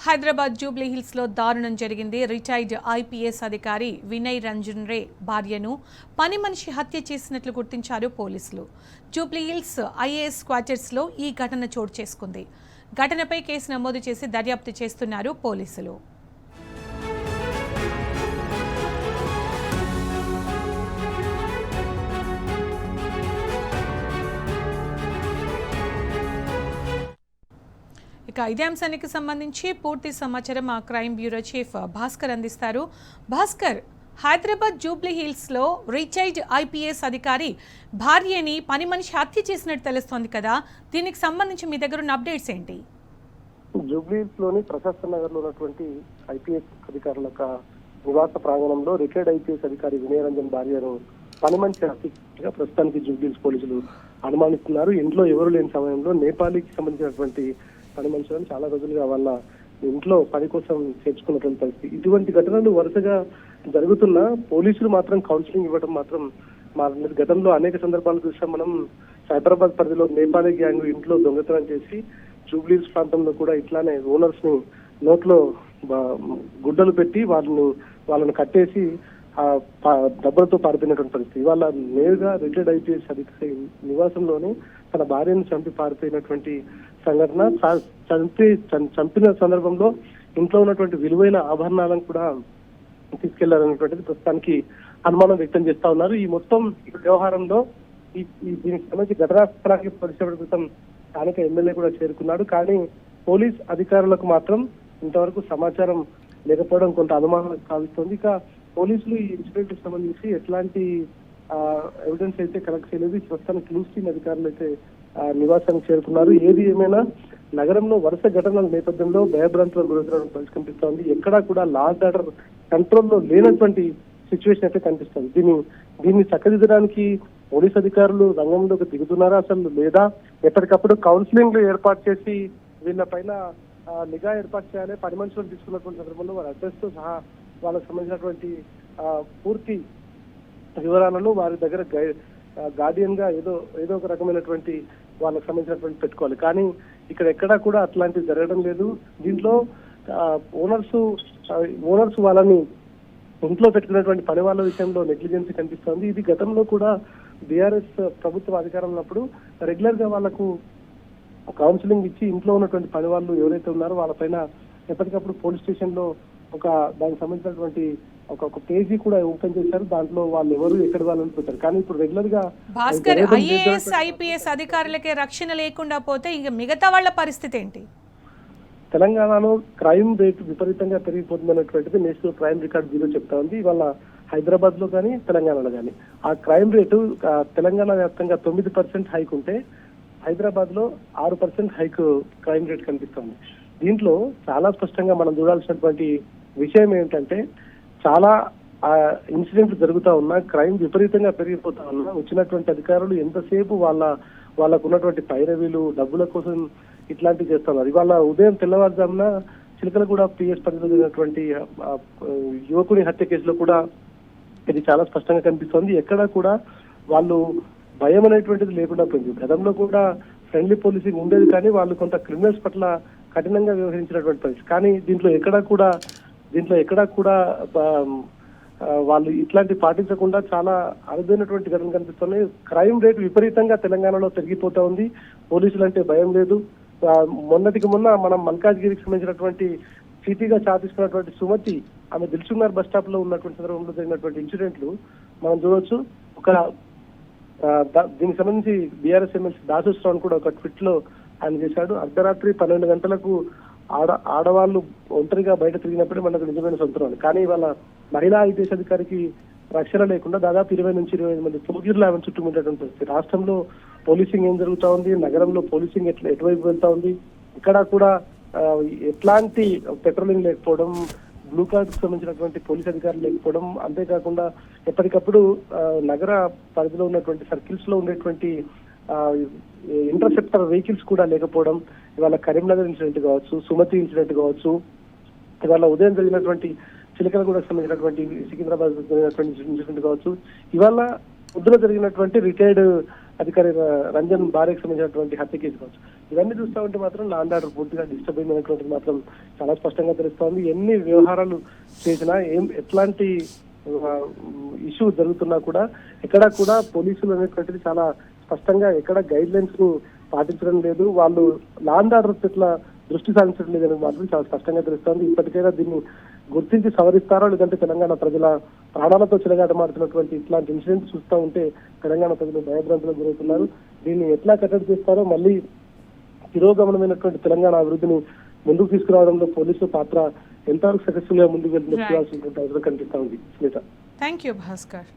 Hyderabad Jubilee hills లో దారుణం జరిగింది. రిటైర్డ్ ఐపీఎస్ అధికారి వినయ్ రంజన్ రే భార్యను పని మనిషి హత్య చేసినట్లు గుర్తించారు పోలీసులు. జూబ్లీ హిల్స్ ఐఏఎస్ క్వార్టర్స్ లో ఈ ఘటన చోటు చేసుకుంది. ఘటనపై కేసు నమోదు చేసి దర్యాప్తు చేస్తున్నారు పోలీసులు. ఇక ఇదే అంశానికి సంబంధించి పూర్తి సమాచారం మా క్రైమ్ బ్యూరో చీఫ్ భాస్కర్ అందిస్తారు. భాస్కర్, హైదరాబాద్ జూబ్లీ హిల్స్ లో రిటైర్డ్ ఐపీఎస్ అధికారి భార్యని పని మనిషి హత్య చేసినట్టు తెలుస్తోంది కదా, దీనికి సంబంధించి మీ దగ్గర ఉన్న అప్డేట్స్ ఏంటి? జూబ్లీ హిల్స్ లోని ప్రశాసన్ నగర్ లో ఉన్నటువంటి ఐపీఎస్ అధికారుల నివాస ప్రాంగణంలో రిటైర్డ్ ఐపీఎస్ అధికారి వినయ్ రంజన్ భార్యను పని మనిషి హత్యగా ప్రస్తుతానికి జూబ్లీ హిల్స్ పోలీసులు అనుమానిస్తున్నారు. ఇంట్లో ఎవరు లేని సమయంలో నేపాలీకి సంబంధించినటువంటి పని మనుషులను చాలా రోజులుగా వాళ్ళ ఇంట్లో పని కోసం చేర్చుకున్నటువంటి పరిస్థితి. ఇటువంటి ఘటనలు వరుసగా జరుగుతున్నా పోలీసులు మాత్రం కౌన్సిలింగ్ ఇవ్వడం మాత్రం గతంలో అనేక సందర్భాలు చూసాం మనం. హైదరాబాద్ పరిధిలో నేపాలీ గ్యాంగ్ ఇంట్లో దొంగతనం చేసి జూబ్లీహిల్స్ ప్రాంతంలో కూడా ఇట్లానే ఓనర్స్ ని నోట్లో గుడ్డలు పెట్టి వాళ్ళని కట్టేసి డబ్బులతో పారిపోయినటువంటి పరిస్థితి. ఇవాళ నేరుగా రిటైర్డ్ ఐపీఎస్ అధికారి నివాసంలోనే తన భార్యను చంపి పారిపోయినటువంటి సంఘటన. చంపిన సందర్భంలో ఇంట్లో ఉన్నటువంటి విలువైన ఆభరణాలను కూడా తీసుకెళ్లారనేటువంటిది ప్రస్తుతానికి అనుమానం వ్యక్తం చేస్తా ఉన్నారు. ఈ మొత్తం వ్యవహారంలో దీనికి సంబంధించి ఘటనాస్థలానికి పరిశ్రమ క్రితం స్థానిక ఎమ్మెల్యే కూడా చేరుకున్నాడు. కానీ పోలీస్ అధికారులకు మాత్రం ఇంతవరకు సమాచారం లేకపోవడం కొంత అనుమానం కావిస్తోంది. ఇక పోలీసులు ఈ ఇన్సిడెంట్ కి సంబంధించి ఎట్లాంటి ఎవిడెన్స్ అయితే కలెక్ట్ చేయలేదు. ప్రస్తుతానికి క్లూస్ టీమ్ అధికారులు అయితే నివాసానికి చేరుకున్నారు. ఏది ఏమైనా నగరంలో వరుస ఘటనల నేపథ్యంలో భయభ్రాంతులకు గురవుతున్న పరిస్థితి కనిపిస్తోంది. ఎక్కడా కూడా లా అండ్ ఆర్డర్ కంట్రోల్లో లేనటువంటి సిచ్యువేషన్ అయితే కనిపిస్తుంది. దీన్ని చక్కదిద్దడానికి పోలీస్ అధికారులు రంగంలోకి దిగుతున్నారా అసలు, లేదా ఎప్పటికప్పుడు కౌన్సిలింగ్ ఏర్పాటు చేసి వీళ్ళపైన నిఘా ఏర్పాటు చేయాలి. పని మనుషులను తీసుకున్నటువంటి సందర్భంలో వాళ్ళ అడ్రస్ తో సహా వాళ్ళకి సంబంధించినటువంటి పూర్తి వివరాలను వారి దగ్గర గార్డియన్ గా ఏదో ఒక రకమైనటువంటి వాళ్ళకి సంబంధించినటువంటి పెట్టుకోవాలి. కానీ ఇక్కడ ఎక్కడా కూడా అట్లాంటివి జరగడం లేదు. దీంట్లో ఓనర్స్ వాళ్ళని ఇంట్లో పెట్టుకున్నటువంటి పని వాళ్ళ విషయంలో నెగ్లిజెన్సీ కనిపిస్తోంది. ఇది గతంలో కూడా బీఆర్ఎస్ ప్రభుత్వం అధికారంలో ఉన్నప్పుడు రెగ్యులర్ గా వాళ్లకు కౌన్సిలింగ్ ఇచ్చి ఇంట్లో ఉన్నటువంటి పని వాళ్ళు ఎవరైతే ఉన్నారో వాళ్ళపైన ఎప్పటికప్పుడు పోలీస్ స్టేషన్ లో దానికి సంబంధించినటువంటి ఒక పేజీ కూడా ఓపెన్ చేశారు. దాంట్లో వాళ్ళు ఎవరు ఎక్కడ వాళ్ళని పెట్టారు. కానీ ఇప్పుడు రెగ్యులర్ గా భాస్కర్, ఐఏఎస్ ఐపీఎస్ అధికారులకే రక్షణ లేకుండా పోతే ఇంకా మిగతా వాళ్ళ పరిస్థితి ఏంటి? తెలంగాణలో క్రైమ్ రేటు విపరీతంగా పెరిగిపోతుందన్నటువంటిది నేషనల్ క్రైమ్ రికార్డ్ బ్యూరో చెప్తా ఉంది. ఇవాళ హైదరాబాద్ లో కానీ తెలంగాణలో కానీ ఆ క్రైమ్ రేటు తెలంగాణ వ్యాప్తంగా 9% హైక్ ఉంటే హైదరాబాద్ లో 6% హైక్ క్రైమ్ రేట్ కనిపిస్తుంది. దీంట్లో చాలా స్పష్టంగా మనం చూడాల్సినటువంటి విషయం ఏంటంటే, చాలా ఇన్సిడెంట్లు జరుగుతా ఉన్నా, క్రైమ్ విపరీతంగా పెరిగిపోతా ఉన్నా వచ్చినటువంటి అధికారులు ఎంతసేపు వాళ్ళకు ఉన్నటువంటి పైరవీలు డబ్బుల కోసం ఇట్లాంటివి చేస్తున్నారు. ఇవాళ ఉదయం తెల్లవారుజామున చిలకలగూడ పిఎస్ పరిధిలో జరిగినటువంటి యువకుని హత్య కేసులో కూడా ఇది చాలా స్పష్టంగా కనిపిస్తోంది. ఎక్కడా కూడా వాళ్ళు భయం అనేటువంటిది లేకుండా పోయింది. గతంలో కూడా ఫ్రెండ్లీ పోలీసింగ్ ఉండేది, కానీ వాళ్ళు కొంత క్రిమినల్స్ పట్ల కఠినంగా వ్యవహరించినటువంటి పరిస్థితి. కానీ దీంట్లో ఎక్కడా కూడా వాళ్ళు ఇట్లాంటి పాటించకుండా చాలా అరుదైనటువంటి ఘటనలు కనిపిస్తున్నాయి. క్రైమ్ రేట్ విపరీతంగా తెలంగాణలో పెరిగిపోతా ఉంది. పోలీసులు అంటే భయం లేదు. మొన్నటికి మొన్న మనం మల్కాజ్గిరికి సంబంధించినటువంటి సిటీగా చాటిస్తున్నటువంటి సుమతి, ఆమె దిల్సుఖ్నగర్ బస్ స్టాప్ లో ఉన్నటువంటి సందర్భంలో జరిగినటువంటి ఇన్సిడెంట్లు మనం చూడవచ్చు. దీనికి సంబంధించి బీఆర్ఎస్ ఎమ్మెల్సీ దాసు శ్రవణ్ కూడా ఒక ట్వీట్ లో ఆయన చేశాడు. అర్ధరాత్రి 12 గంటలకు ఆడవాళ్ళు ఒంటరిగా బయట తిరిగినప్పుడే మనకు నిజమైన సొంతం. కానీ ఇవాళ మహిళా ఐపీఎస్ అధికారికి రక్షణ లేకుండా దాదాపు 20 నుంచి 25 మంది పోలీసులు ఆమె చుట్టుముట్టేటువంటి పరిస్థితి. రాష్ట్రంలో పోలీసింగ్ ఏం జరుగుతా ఉంది, నగరంలో పోలీసింగ్ ఎటువైపు వెళ్తా ఉంది, ఇక్కడ కూడా ఎట్లాంటి పెట్రోలింగ్ లేకపోవడం, బ్లూ కార్డ్ కు సంబంధించినటువంటి పోలీస్ అధికారులు లేకపోవడం, అంతేకాకుండా ఎప్పటికప్పుడు నగర పరిధిలో ఉన్నటువంటి సర్కిల్స్ లో ఉండేటువంటి ఇంటర్సెప్టర్ వెహికల్స్ కూడా లేకపోవడం, ఇవాళ కరీంనగర్ ఇన్సిడెంట్ కావచ్చు, సుమతి ఇన్సిడెంట్ కావచ్చు, ఇవాళ ఉదయం జరిగినటువంటి చిలకలగూడకు సంబంధించినటువంటి సికింద్రాబాద్ జరిగినటువంటి ఇన్సిడెంట్ కావచ్చు, ఇవాళ పొద్దున జరిగినటువంటి రిటైర్డ్ అధికారి రంజన్ భార్యకు సంబంధించినటువంటి హత్య కేసు కావచ్చు. ఇవన్నీ చూస్తా ఉంటే మాత్రం లా అండ్ ఆర్డర్ పూర్తిగా డిస్టర్బ్ అయినటువంటిది మాత్రం చాలా స్పష్టంగా తెలుస్తోంది. ఎన్ని వ్యవహారాలు చేసినా ఎట్లాంటి ఇష్యూ జరుగుతున్నా కూడా ఎక్కడా కూడా పోలీసులు అనేటువంటిది చాలా స్పష్టంగా ఎక్కడ గైడ్ లైన్స్ ని పాటించడం లేదు, వాళ్ళు లా అండ్ ఆర్డర్ పట్ల దృష్టి సాధించడం లేదని మాత్రం చాలా స్పష్టంగా తెలుస్తోంది. ఇప్పటికైనా దీన్ని గుర్తించి సవరిస్తారో లేదంటే తెలంగాణ ప్రజల ప్రాణాలతో చెలగాటమాడుతున్నటువంటి ఇట్లాంటి ఇన్సిడెంట్స్ చూస్తూ ఉంటే తెలంగాణ ప్రజలు భయభ్రాంతులకు గురవుతున్నారు. దీన్ని ఎట్లా కట్టడి చేస్తారో, మళ్ళీ తిరోగమనమైనటువంటి తెలంగాణ అభివృద్ధిని ముందుకు తీసుకురావడంలో పోలీసుల పాత్ర ఎంతవరకు సక్సెస్ఫుల్ గా ముందుకు వెళ్తుందో చూడాల్సినటువంటి అవసరం కనిపిస్తా ఉంది. Smita, thank you Bhaskar.